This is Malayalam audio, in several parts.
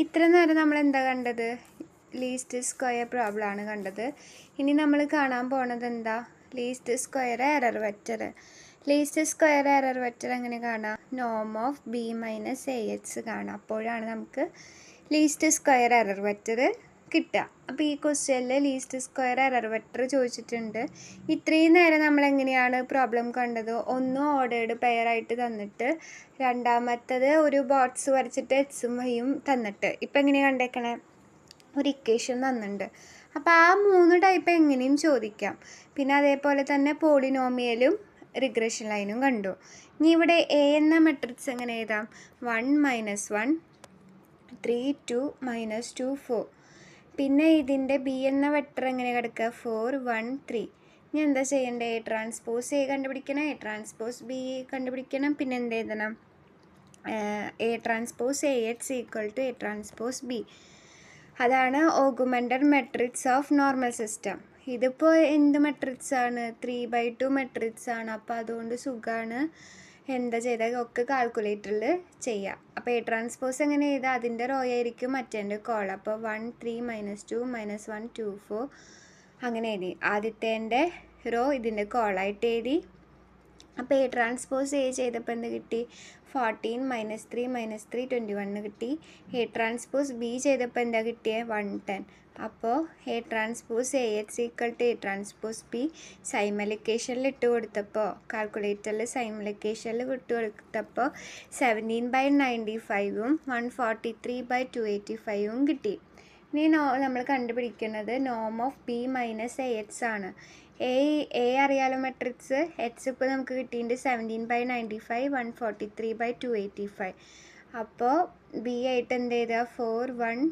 ഇത്ര നേരം നമ്മൾ എന്താ കണ്ടത്? ലീസ്റ്റ് സ്ക്വയർ പ്രോബ്ലം ആണ് കണ്ടത്. ഇനി നമ്മൾ കാണാൻ പോണത് എന്താ? Least square error vector. Least square error vector എങ്ങനെ കാണാം? നോം of b minus a h കാണാം. അപ്പോഴാണ് നമുക്ക് ലീസ്റ്റ് സ്ക്വയർ എറർ വെക്റ്റർ കിട്ടുക. അപ്പോൾ ഈ ക്വസ്റ്റ്യനിൽ ലീസ്റ്റ് സ്ക്വയർ എറർ വെക്റ്റർ ചോദിച്ചിട്ടുണ്ട്. ഇത്രയും നേരം നമ്മൾ എങ്ങനെയാണ് പ്രോബ്ലം കണ്ടത്? ഒന്ന് ഓർഡേർഡ് പെയറായിട്ട് തന്നിട്ട് രണ്ടാമത്തത് ഒരു ബോക്സ് വരച്ചിട്ട് എക്സും വൈയും തന്നിട്ട് ഇപ്പം എങ്ങനെയാണ് കണ്ടേക്കണേ? ഒരു ഇക്വേഷൻ തന്നിട്ടുണ്ട്. അപ്പോൾ ആ 3 ടൈപ്പ് എങ്ങനെയും ചോദിക്കാം. പിന്നെ അതേപോലെ തന്നെ പോളിനോമിയലും റിഗ്രഷൻ ലൈനും കണ്ടു. ഇനി ഇവിടെ എ എന്ന മെട്രിക്സ് എങ്ങനെ എഴുതാം? 1 - 1 3 2 - 2 4. പിന്നെ ഇതിൻ്റെ ബി എന്ന വെക്റ്റർ എങ്ങനെ കിടക്കുക? 4 1 3. ഇനി എന്താ ചെയ്യേണ്ടത്? എ ട്രാൻസ്പോസ് എ കണ്ടുപിടിക്കണം, എ ട്രാൻസ്പോസ് ബി കണ്ടുപിടിക്കണം. പിന്നെ എന്ത് എഴുതണം? A transpose A H equal to A transpose B. അതാണ് augmented matrix of normal system. ഇതിപ്പോൾ എന്ത് മെട്രിക്സ് ആണ്? 3/2 മെട്രിക്സ് ആണ്. അപ്പോൾ അതുകൊണ്ട് സുഖമാണ്. എന്താ ചെയ്താൽ ഒക്കെ കാൽക്കുലേറ്ററിൽ ചെയ്യാം. അപ്പോൾ എ ട്രാൻസ്പോസ് എങ്ങനെ എഴുതാം? അതിൻ്റെ റോ ആയിരിക്കും മറ്റേൻ്റെ കോൾ. അപ്പോൾ 1 3 - 2 - 1 2 4 അങ്ങനെ എഴുതി. ആദ്യത്തേൻ്റെ റോ ഇതിൻ്റെ കോളായിട്ട് എഴുതി. അപ്പോൾ എ ട്രാൻസ്പോസ് എ ചെയ്തപ്പോൾ എന്ത് കിട്ടി? 14 - 3 - 3 21 കിട്ടി. എ ട്രാൻസ്പോസ് ബി ചെയ്തപ്പോൾ എന്താ കിട്ടിയത്? 110. അപ്പോൾ a transpose A H equal to A transpose b സൈമലിക്കേഷനിൽ ഇട്ട് കൊടുത്തപ്പോൾ കാൽക്കുലേറ്ററിൽ സൈമലിക്കേഷനിൽ ഇട്ട് കൊടുത്തപ്പോൾ 17/95 143/285 കിട്ടി. ഇനി നമ്മൾ കണ്ടുപിടിക്കുന്നത് നോം of b minus a h ആണ്. എ അറിയാലോ മെട്രിക്സ്. എച്ച് ഇപ്പോൾ നമുക്ക് കിട്ടിയിട്ടുണ്ട് 17/95 143/285. അപ്പോൾ ബി ആയിട്ട് എന്ത് ചെയ്താൽ 4 1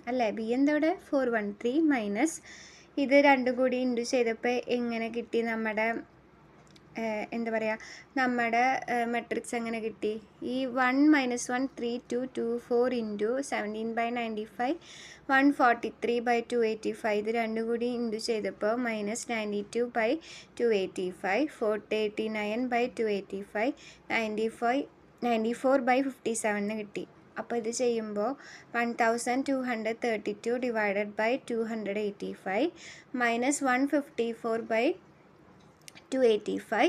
അല്ലേ? ബി എന്താ ഇവിടെ? 413 മൈനസ് ഇത് രണ്ടും കൂടി ഇൻറ്റു ചെയ്തപ്പോൾ എങ്ങനെ കിട്ടി? നമ്മുടെ എന്താ പറയുക, നമ്മുടെ മെട്രിക്സ് എങ്ങനെ കിട്ടി? ഈ 1 - 1 3 2 2 4 ഇൻറ്റു 17/95 143/285 ഇത് രണ്ടും കൂടി ഇൻറ്റു ചെയ്തപ്പോൾ -92/285 489/285 94/57 കിട്ടി. അപ്പോൾ ഇത് ചെയ്യുമ്പോൾ 1232 ഡിവൈഡഡ് ബൈ 285 -154/285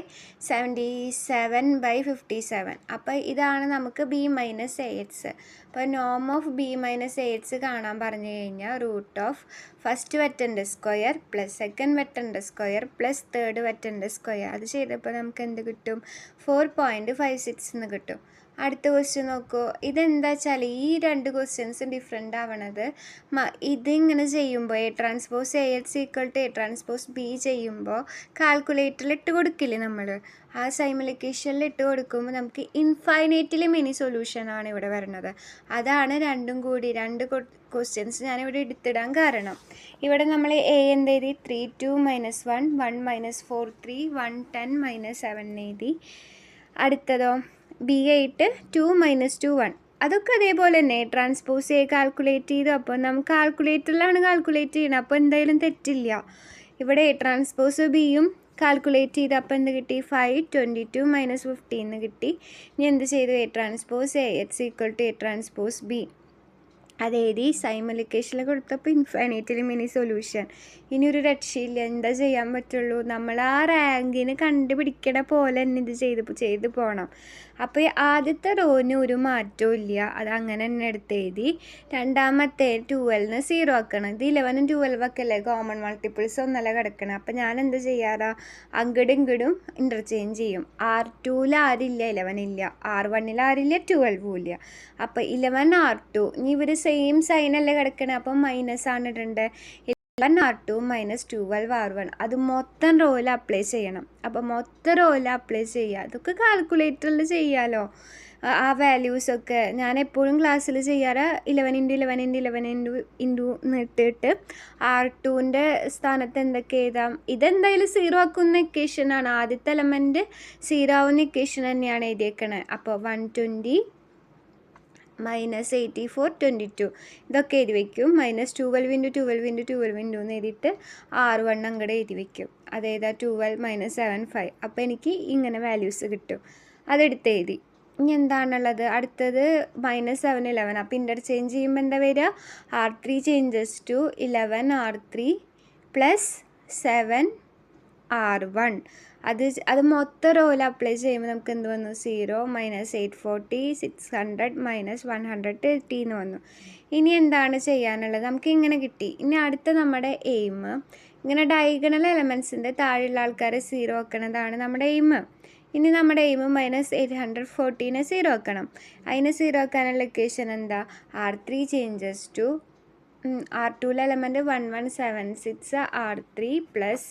77/57. അപ്പോൾ ഇതാണ് നമുക്ക് ബി മൈനസ് എ എച്ച്. അപ്പോൾ നോം of b minus a h കാണാൻ പറഞ്ഞു കഴിഞ്ഞാൽ റൂട്ട് ഓഫ് ഫസ്റ്റ് വെക്റ്ററിൻ്റെ സ്ക്വയർ പ്ലസ് സെക്കൻഡ് വെക്റ്ററിൻ്റെ സ്ക്വയർ പ്ലസ് തേർഡ് വെക്റ്ററിൻ്റെ സ്ക്വയർ. അത് ചെയ്തപ്പോൾ നമുക്ക് എന്ത് കിട്ടും? 4.56 എന്ന് കിട്ടും. അടുത്ത ക്വസ്റ്റ്യൻ നോക്കൂ. ഇതെന്താ വെച്ചാൽ ഈ രണ്ട് ക്വസ്റ്റ്യൻസും ഡിഫറെൻ്റ് ആവണത് ഇതിങ്ങനെ ചെയ്യുമ്പോൾ A transpose A H equal to A transpose B ചെയ്യുമ്പോൾ കാൽക്കുലേറ്ററിൽ ഇട്ട് കൊടുക്കില്ലേ നമ്മൾ? ആ സൈമലിക്കേഷനിൽ ഇട്ട് കൊടുക്കുമ്പോൾ നമുക്ക് ഇൻഫൈനൈറ്റ്ലി മെനി സൊല്യൂഷനാണ് ഇവിടെ വരുന്നത്. അതാണ് രണ്ടും കൂടി രണ്ട് ക്വസ്റ്റ്യൻസ് ഞാനിവിടെ എടുത്തിടാൻ കാരണം. ഇവിടെ നമ്മൾ എ എന്ത് എഴുതി? 3 2 - 1 1 - 4 3 110 - 7 എഴുതി. അടുത്തതോ ബി ആയിട്ട് 2 - 2 1. അതൊക്കെ അതേപോലെ തന്നെ ട്രാൻസ്പോസ് എ കാൽക്കുലേറ്റ് ചെയ്തു. അപ്പോൾ നമുക്ക് കാൽക്കുലേറ്ററിലാണ് കാൽക്കുലേറ്റ് ചെയ്യുന്നത്. അപ്പോൾ എന്തായാലും തെറ്റില്ല. ഇവിടെ എ ട്രാൻസ്പോസ് ബിയും കാൽക്കുലേറ്റ് ചെയ്ത് അപ്പോൾ എന്ത് കിട്ടി? 522 - 15 കിട്ടി. ഇനി എന്ത് ചെയ്തു? A transpose A H equal to A transpose B അത് എഴുതി. സൈമലിക്കേഷനിൽ കൊടുത്തപ്പോൾ ഇൻഫൈനൈറ്റ്ലി മിനി സൊല്യൂഷൻ. ഇനി ഒരു രക്ഷയില്ല. എന്താ ചെയ്യാൻ പറ്റുള്ളൂ? നമ്മൾ ആ റാങ്കിന് കണ്ടുപിടിക്കണ പോലെ തന്നെ ഇത് ചെയ്ത് പോകണം. അപ്പോൾ ആദ്യത്തെ റോന് ഒരു മാറ്റവും ഇല്ല. അത് അങ്ങനെ തന്നെ എടുത്ത് എഴുതി. രണ്ടാമത്തെ 12 0 ആക്കണം. ഇത് 11 12 ഒക്കെ അല്ലേ കോമൺ മൾട്ടിപ്പിൾസ് ഒന്നല്ല കിടക്കണം. അപ്പോൾ ഞാൻ എന്ത് ചെയ്യാറാ? അങ്ങടും ഇങ്ങടും ഇൻ്റർചേഞ്ച് ചെയ്യും. R2ൽ ആരില്ല? 11 ഇല്ല. R1ൽ ആരില്ല? 12 ഇല്ല. അപ്പോൾ 11 R2. ഇനി ഇവർ സെയിം സൈനല്ലേ കിടക്കണേ? അപ്പം മൈനസ് ആണ് ഇടേണ്ടത്. 11 R2 - 12 R1 അത് മൊത്തം റോയിൽ അപ്ലൈ ചെയ്യണം. അപ്പോൾ മൊത്തം റോയിൽ അപ്ലൈ ചെയ്യുക. അതൊക്കെ കാൽക്കുലേറ്ററിൽ ചെയ്യാമല്ലോ. ആ വാല്യൂസൊക്കെ ഞാൻ എപ്പോഴും ക്ലാസ്സിൽ ചെയ്യാറ് 11 × 11 × 11 ഇൻറ്റു ഇട്ടിട്ട് R2ൻ്റെ സ്ഥാനത്ത് എന്തൊക്കെ എഴുതാം? ഇതെന്തായാലും 0 ആക്കുന്ന ഇക്വേഷനാണ്. ആദ്യത്തെ എലമെൻറ്റ് 0 ആവുന്ന ഇക്വേഷൻ തന്നെയാണ് എഴുതിയേക്കണേ. അപ്പോൾ 120 -84 22 ഇതൊക്കെ എഴുതി വയ്ക്കും. -12 × 12 × 12 എന്ന് എഴുതിയിട്ട് R1 അങ്ങോട്ട് എഴുതി വയ്ക്കും. അതേതാ? 12 - 7 5. അപ്പോൾ എനിക്ക് ഇങ്ങനെ വാല്യൂസ് കിട്ടും. അതെടുത്ത് എഴുതി. ഇനി എന്താണുള്ളത്? അടുത്തത് -7 11. അപ്പോൾ ഇൻ്റർചേഞ്ച് ചെയ്യുമ്പോൾ എന്താ വരിക? R3 changes to 11R3 plus 7R1. അത് മൊത്തം റോയിൽ അപ്ലൈ ചെയ്യുമ്പോൾ നമുക്ക് എന്ത് വന്നു? 0 -840 600 -130 എന്ന് വന്നു. ഇനി എന്താണ് ചെയ്യാനുള്ളത്? നമുക്ക് ഇങ്ങനെ കിട്ടി. ഇനി അടുത്ത നമ്മുടെ എയിം ഇങ്ങനെ ഡയഗണൽ എലമെൻസിൻ്റെ താഴെയുള്ള ആൾക്കാരെ 0 ആക്കണതാണ് നമ്മുടെ എയിം. ഇനി നമ്മുടെ എയിം -840നെ 0 ആക്കണം. അതിനെ 0 ആക്കാനുള്ള ഇക്വേഷൻ എന്താ? R3 ചേഞ്ചസ് ടു R2ലെ എലമെൻറ്റ് 1176 R3 പ്ലസ്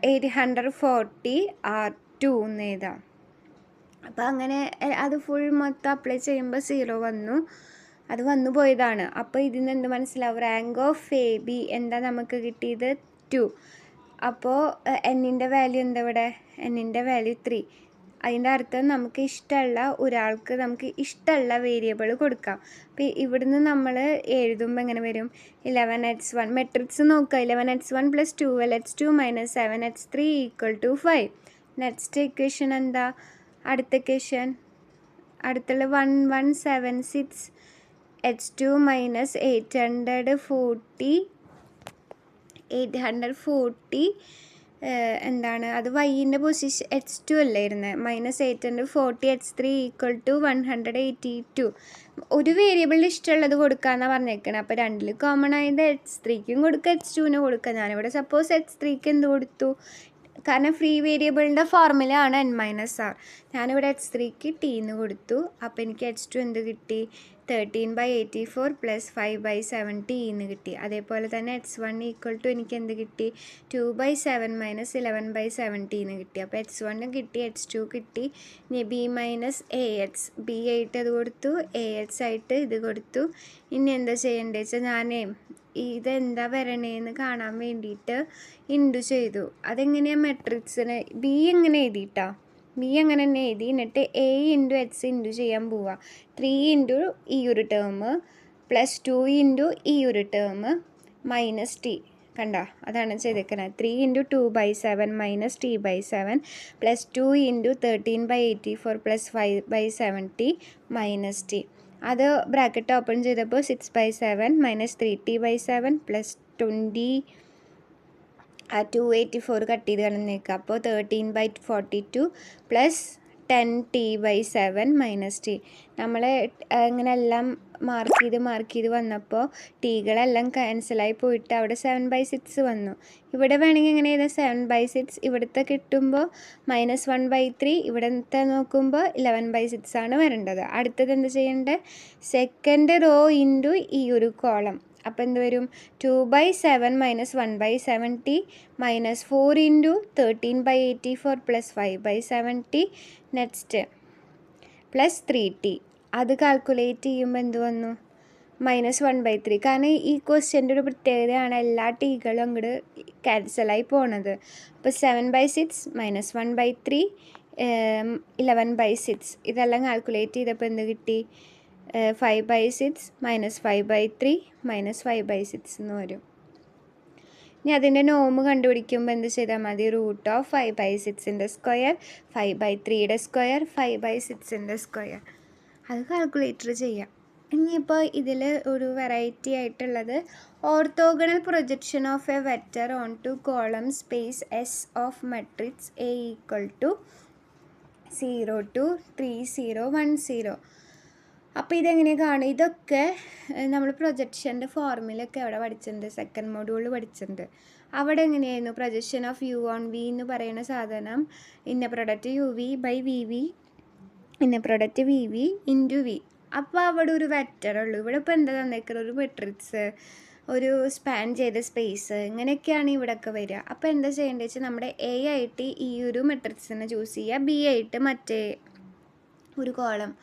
840 R2 എന്ന് എഴുതാം. അപ്പോൾ അങ്ങനെ അത് ഫുൾ മൊത്തം അപ്ലൈ ചെയ്യുമ്പോൾ 0 വന്നു. അത് വന്നു പോയതാണ്. അപ്പോൾ ഇതിൽ നിന്ന് എന്ത് മനസ്സിലാവും? റാങ്ക് ഓഫ് AB എന്താ നമുക്ക് കിട്ടിയത്? 2. അപ്പോൾ എന്നിൻ്റെ വാല്യൂ എന്താ ഇവിടെ? എന്നിൻ്റെ വാല്യൂ 3. അതിൻ്റെ അർത്ഥം നമുക്ക് ഇഷ്ടമുള്ള ഒരാൾക്ക് നമുക്ക് ഇഷ്ടമുള്ള വേരിയബിൾ കൊടുക്കാം. അപ്പോൾ ഇവിടുന്ന് നമ്മൾ എഴുതുമ്പോൾ എങ്ങനെ വരും? 11x1 മെട്രിക്സ് നോക്കുക. 11x1 plus 12h2 minus 7h3 = 5. Next equation എന്താ? അടുത്ത ഇക്വേഷൻ അടുത്തുള്ള 1176 h2 മൈനസ് 840 എന്താണ് അത്? വൈൻ്റെ പൊസിഷൻ h2 അല്ലായിരുന്നത്. -840 h3 = 182. ഒരു വേരിയബിളിൽ ഇഷ്ടമുള്ളത് കൊടുക്കാമെന്നാണ് പറഞ്ഞേക്കണത്. അപ്പോൾ രണ്ടിൽ കോമൺ ആയത് h3ക്കും കൊടുക്കുക, h2ന് കൊടുക്കുക. ഞാനിവിടെ സപ്പോസ് h3ക്ക് എന്ത് കൊടുത്തു? കാരണം ഫ്രീ വേരിയബിളിൻ്റെ ഫോർമുല ആണ് n-r. ഞാനിവിടെ h3ക്ക് t എന്ന് കൊടുത്തു. അപ്പോൾ എനിക്ക് h2 എന്ത് കിട്ടി? 13/84 പ്ലസ് 5/70 എന്ന് കിട്ടി. അതേപോലെ തന്നെ h1 = എനിക്ക് എന്ത് കിട്ടി? 2/7 മൈനസ് 11/70 എന്ന് കിട്ടി. അപ്പോൾ h1 കിട്ടി, h2 കിട്ടി. ഇനി b മൈനസ് AX, b ആയിട്ട് അത് കൊടുത്തു, AX ആയിട്ട് ഇത് കൊടുത്തു. ഇനി എന്താ ചെയ്യേണ്ടത് വെച്ചാൽ ഞാനേ ഇതെന്താ വരണേന്ന് കാണാൻ വേണ്ടിയിട്ട് ഇൻഡു ചെയ്തു. അതെങ്ങനെയാണ്? മെട്രിക്സിന് ബി എങ്ങനെ എഴുതിയിട്ടാ? ബി അങ്ങനെ തന്നെ എഴുതി. എന്നിട്ട് A × X ഇൻഡു ചെയ്യാൻ പോവുക. 3 ഇൻറ്റു ഈ ഒരു ടേം പ്ലസ് 2 ഇൻറ്റു ഈ ഒരു ടേം മൈനസ് t. കണ്ട, അതാണ് ചെയ്തേക്കുന്നത്. 3 into 2/7 minus t/7 plus 2 into 13/84 plus 5/70 minus t. അത് ബ്രാക്കറ്റ് ഓപ്പൺ ചെയ്തപ്പോൾ 6/7 മൈനസ് 3t/7 പ്ലസ് 284 കട്ട് ചെയ്ത് കളഞ്ഞേക്കുക. അപ്പോൾ 13/42 പ്ലസ് 10t/7 മൈനസ് t. നമ്മൾ ഇങ്ങനെ എല്ലാം മാർക്ക് ചെയ്ത് വന്നപ്പോൾ ടീകളെല്ലാം ക്യാൻസലായി പോയിട്ട് അവിടെ 7/6 വന്നു. ഇവിടെ വേണമെങ്കിൽ എങ്ങനെ ചെയ്താൽ 7/6 ഇവിടുത്തെ കിട്ടുമ്പോൾ -1/3 ഇവിടുത്തെ നോക്കുമ്പോൾ 11/6 ആണ് വരേണ്ടത്. അടുത്തത് എന്ത് ചെയ്യേണ്ടത്? സെക്കൻഡ് റോ ഇൻറ്റു ഈ ഒരു കോളം. അപ്പോൾ എന്ത് വരും? 2/7 minus 1/70 minus 4 into 13/84 plus 5/70 next plus 3t. അത് കാൽക്കുലേറ്റ് ചെയ്യുമ്പോൾ എന്ത് വന്നു? -1/3. കാരണം ഈ ക്വസ്റ്റ്യൻ്റെ ഒരു പ്രത്യേകതയാണ് എല്ലാ ടീകളും അങ്ങോട്ട് ക്യാൻസലായി പോണത്. അപ്പോൾ 7/6 മൈനസ് 1/3 11/6 ഇതെല്ലാം കാൽക്കുലേറ്റ് ചെയ്തപ്പോൾ എന്ത് കിട്ടി? 5/6 മൈനസ് 5/3 മൈനസ് 5/6 എന്ന് വരും. ഇനി അതിൻ്റെ നോമ് കണ്ടുപിടിക്കുമ്പോൾ എന്ത് ചെയ്താൽ മതി? √5/6ൻ്റെ സ്ക്വയർ 5/3യുടെ സ്ക്വയർ 5/6ൻ്റെ സ്ക്വയർ. അത് കാൽക്കുലേറ്റർ ചെയ്യാം. ഇനിയിപ്പോൾ ഇതിൽ ഒരു വെറൈറ്റി ആയിട്ടുള്ളത് orthogonal projection of a vector on to column space S of matrix A = 0 to 3 0 1 0. അപ്പോൾ ഇതെങ്ങനെയാണ് കാണുക? ഇതൊക്കെ നമ്മൾ പ്രൊജക്ഷൻ്റെ ഫോർമുലയൊക്കെ അവിടെ പഠിച്ചിട്ടുണ്ട്, സെക്കൻഡ് മൊഡ്യൂളിൽ പഠിച്ചിട്ടുണ്ട്. അവിടെ എങ്ങനെയായിരുന്നു? Projection of U on V എന്ന് പറയുന്ന സാധനം ഇന്ന പ്രൊഡക്റ്റ് UV/VV ഇന്ന പ്രൊഡക്റ്റ് VV × V. അപ്പോൾ അവിടെ ഒരു വെക്റ്റർ ഉള്ളൂ. ഇവിടെ ഇപ്പോൾ എന്താ തന്നേക്കുന്നത്? ഒരു മെട്രിക്സ്, ഒരു സ്പാൻ ചെയ്ത സ്പേസ്, ഇങ്ങനെയൊക്കെയാണ് ഇവിടെയൊക്കെ വരിക. അപ്പോൾ എന്താ ചെയ്യേണ്ടത് വെച്ചാൽ നമ്മുടെ A ആയിട്ട് ഈ ഒരു മെട്രിക്സിനെ ചൂസ് ചെയ്യുക, B ആയിട്ട് മറ്റേ ഒരു കോളം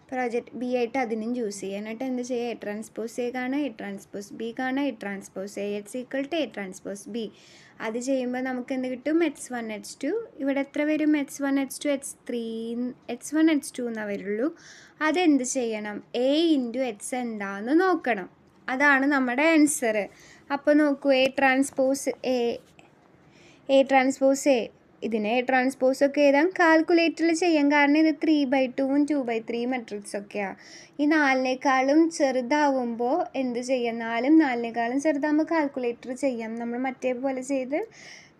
പ്രോജക്റ്റ് B ആയിട്ട് അതിനും ചൂസ് ചെയ്യുക. എന്നിട്ട് എന്ത് ചെയ്യുക? A�transpose A കാണുക, A�transpose B കാണുക, A�transpose AX = A�transpose B. അത് ചെയ്യുമ്പോൾ നമുക്ക് എന്ത് കിട്ടും? h1 h2. ഇവിടെ എത്ര വരും? h1 h2 h1 h2 എന്നേ വരുള്ളൂ. അതെന്ത് ചെയ്യണം? A × X എന്താണെന്ന് നോക്കണം. അതാണ് നമ്മുടെ ആൻസർ. അപ്പോൾ നോക്കൂ, A�transpose A ഇതിനെ ട്രാൻസ്പോസൊക്കെ എഴുതാം, കാൽക്കുലേറ്ററിൽ ചെയ്യാം. കാരണം ഇത് 3/2ഉം 2/3 മെട്രിക്സൊക്കെയാണ്. ഈ 4നേക്കാളും ചെറുതാവുമ്പോൾ എന്ത് ചെയ്യാം? 4ഉം 4നേക്കാളും ചെറുതാകുമ്പോൾ കാൽക്കുലേറ്റർ ചെയ്യാം. നമ്മൾ മറ്റേ പോലെ ചെയ്ത്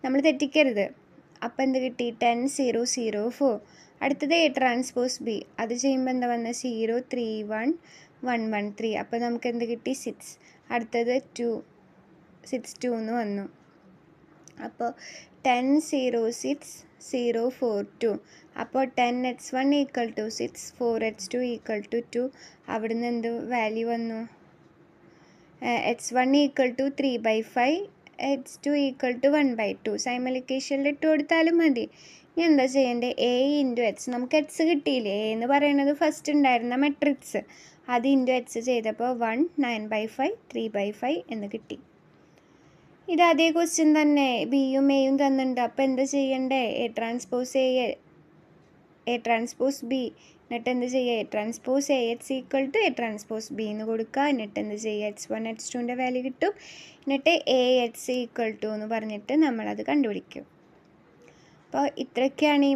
നമ്മൾ തെറ്റിക്കരുത്. അപ്പോൾ എന്ത് കിട്ടി? 10 0 0 4. അടുത്തത് A ട്രാൻസ്പോസ് B. അത് ചെയ്യുമ്പോൾ എന്താ വന്നത്? 0 3 1 1 1 3. അപ്പോൾ നമുക്ക് എന്ത് കിട്ടി? 6. അടുത്തത് 2 6 2 എന്ന് വന്നു. അപ്പോൾ 10 0 6 0 4 2. അപ്പോൾ 10x1 equal to 6 4x2 equal to 2. അവിടുന്ന് എന്ത് വാല്യൂ വന്നു? x1 equal to 3/5 x2 equal to 1/2. സൈമലിക്കേഷനിൽ ഇട്ട് കൊടുത്താലും മതി. ഇനി എന്താ ചെയ്യേണ്ടത്? A into H. നമുക്ക് എച്ച് കിട്ടിയില്ലേ? A എന്ന് പറയുന്നത് ഫസ്റ്റ് ഉണ്ടായിരുന്ന മെട്രിക്സ്. അത് ഇൻറ്റു എച്ച് ചെയ്തപ്പോൾ 1 9/5 3/5 എന്ന് കിട്ടി. ഇത് അതേ ക്വസ്റ്റ്യൻ തന്നെ, ബിയും എയും തന്നിട്ടുണ്ട്. അപ്പോൾ എന്താ ചെയ്യണ്ടേ? A transpose B. എന്നിട്ട് എന്ത് ചെയ്യുക? A transpose A H equal to A transpose B എന്ന് കൊടുക്കുക. എന്നിട്ട് എന്ത് ചെയ്യുക? x1 x2ൻ്റെ വാല്യൂ കിട്ടും. എന്നിട്ട് എ എച്ച് ഈക്വൽ ടു എന്ന് പറഞ്ഞിട്ട് നമ്മളത് കണ്ടുപിടിക്കും. അപ്പോൾ ഇത്രയൊക്കെയാണ് ഈ